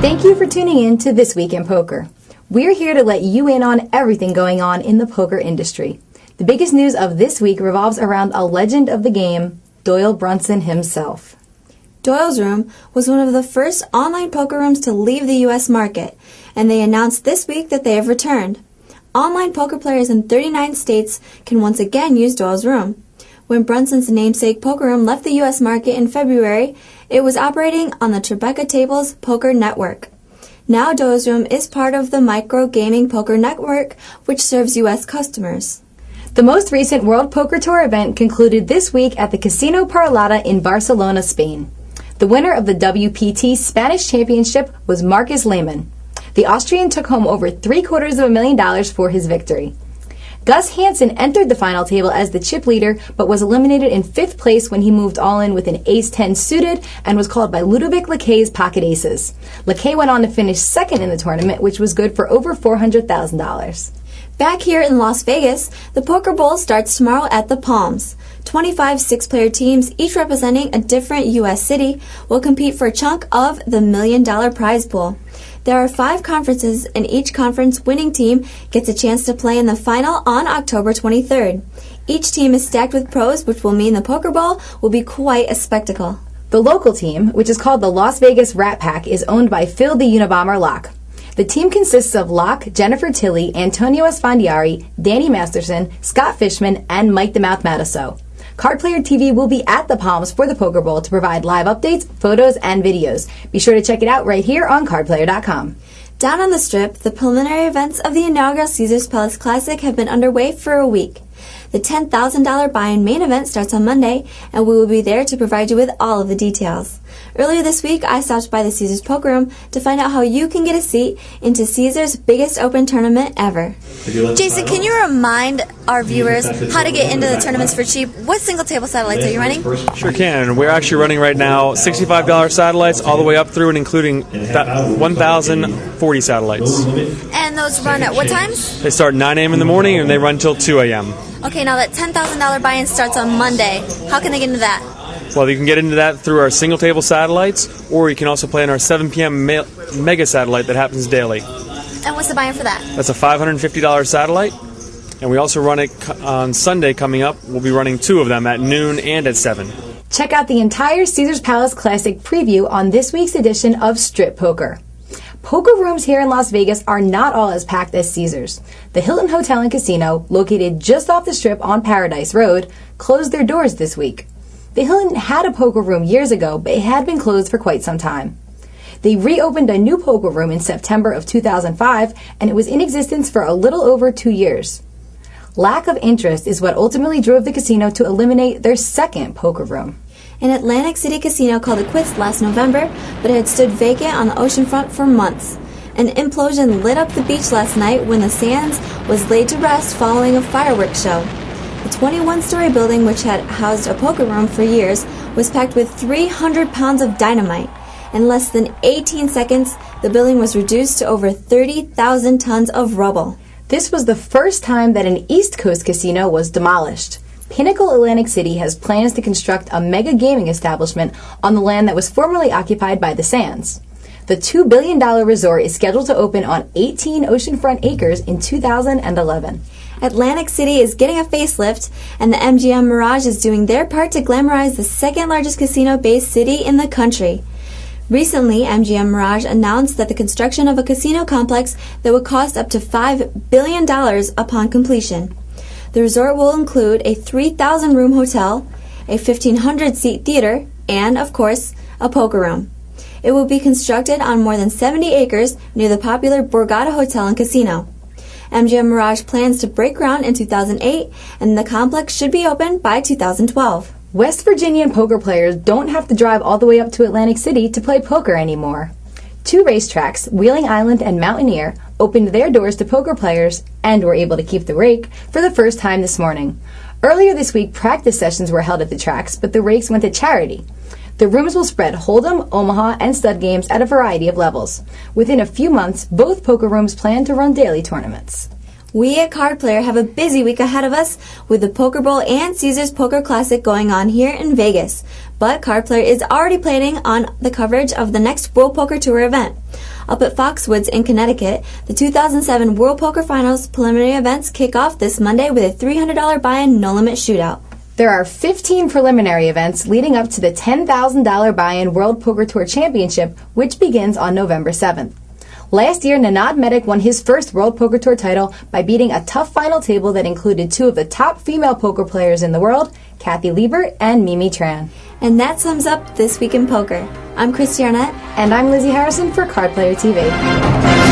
Thank you for tuning in to This Week in Poker. We're here to let you in on everything going on in the poker industry. The biggest news of this week revolves around a legend of the game, Doyle Brunson himself. Doyle's Room was one of the first online poker rooms to leave the U.S. market, and they announced this week that they have returned. Online poker players in 39 states can once again use Doyle's Room. When Brunson's namesake poker room left the U.S. market in February, it was operating on the Tribeca Tables Poker Network. Now Doyle's Room is part of the Micro Gaming Poker Network, which serves U.S. customers. The most recent World Poker Tour event concluded this week at the Casino Parlada in Barcelona, Spain. The winner of the WPT Spanish Championship was Marcus Lehmann. The Austrian took home over $750,000 for his victory. Gus Hansen entered the final table as the chip leader, but was eliminated in 5th place when he moved all in with an ace-10 suited and was called by Ludovic Lacaille's pocket aces. Lacaille went on to finish 2nd in the tournament, which was good for over $400,000. Back here in Las Vegas, the Poker Bowl starts tomorrow at the Palms. 25 six-player teams, each representing a different U.S. city, will compete for a chunk of the $1 million prize pool. There are 5 conferences, and each conference winning team gets a chance to play in the final on October 23rd. Each team is stacked with pros, which will mean the Poker Bowl will be quite a spectacle. The local team, which is called the Las Vegas Rat Pack, is owned by Phil the Unabomber Locke. The team consists of Locke, Jennifer Tilley, Antonio Esfandiari, Danny Masterson, Scott Fishman, and Mike the Mouth Matasso. Card Player TV will be at the Palms for the Poker Bowl to provide live updates, photos, and videos. Be sure to check it out right here on cardplayer.com. Down on the Strip, the preliminary events of the inaugural Caesars Palace Classic have been underway for a week. The $10,000 buy-in main event starts on Monday, and we will be there to provide you with all of the details. Earlier this week, I stopped by the Caesars Poker Room to find out how you can get a seat into Caesars' biggest open tournament ever. Jason, can you remind our viewers how to get into the tournaments for cheap? What single table satellites are you running? Sure can. We're actually running right now $65 satellites all the way up through and including 1,040 satellites. And those run at what times? They start 9 a.m. in the morning and they run till 2 a.m. Okay, now that $10,000 buy-in starts on Monday. How can they get into that? Well, you can get into that through our single table satellites, or you can also play on our 7 p.m. mega satellite that happens daily. And what's the buy-in for that? That's a $550 satellite, and we also run it on Sunday coming up. We'll be running 2 of them at noon and at 7. Check out the entire Caesars Palace Classic preview on this week's edition of Strip Poker. Poker rooms here in Las Vegas are not all as packed as Caesars. The Hilton Hotel and Casino, located just off the Strip on Paradise Road, closed their doors this week. The Hilton had a poker room years ago, but it had been closed for quite some time. They reopened a new poker room in September of 2005, and it was in existence for a little over 2 years. Lack of interest is what ultimately drove the casino to eliminate their second poker room. An Atlantic City casino called it quits last November, but it had stood vacant on the oceanfront for months. An implosion lit up the beach last night when the Sands was laid to rest following a fireworks show. The 21-story building, which had housed a poker room for years, was packed with 300 pounds of dynamite. In less than 18 seconds, the building was reduced to over 30,000 tons of rubble. This was the first time that an East Coast casino was demolished. Pinnacle Atlantic City has plans to construct a mega gaming establishment on the land that was formerly occupied by the Sands. The $2 billion resort is scheduled to open on 18 oceanfront acres in 2011. Atlantic City is getting a facelift, and the MGM Mirage is doing their part to glamorize the second largest casino-based city in the country. Recently, MGM Mirage announced that the construction of a casino complex that would cost up to $5 billion upon completion. The resort will include a 3,000-room hotel, a 1,500-seat theater, and, of course, a poker room. It will be constructed on more than 70 acres near the popular Borgata Hotel and Casino. MGM Mirage plans to break ground in 2008, and the complex should be open by 2012. West Virginian poker players don't have to drive all the way up to Atlantic City to play poker anymore. 2 racetracks, Wheeling Island and Mountaineer, opened their doors to poker players and were able to keep the rake for the first time this morning. Earlier this week, practice sessions were held at the tracks, but the rakes went to charity. The rooms will spread Hold'em, Omaha, and stud games at a variety of levels. Within a few months, both poker rooms plan to run daily tournaments. We at Card Player have a busy week ahead of us with the Poker Bowl and Caesars Poker Classic going on here in Vegas. But Card Player is already planning on the coverage of the next World Poker Tour event. Up at Foxwoods in Connecticut, the 2007 World Poker Finals preliminary events kick off this Monday with a $300 buy-in no-limit shootout. There are 15 preliminary events leading up to the $10,000 buy-in World Poker Tour Championship, which begins on November 7th. Last year, Nanad Medic won his first World Poker Tour title by beating a tough final table that included two of the top female poker players in the world, Kathy Liebert and Mimi Tran. And that sums up This Week in Poker. I'm Christy Arnett. And I'm Lizzie Harrison for Card Player TV.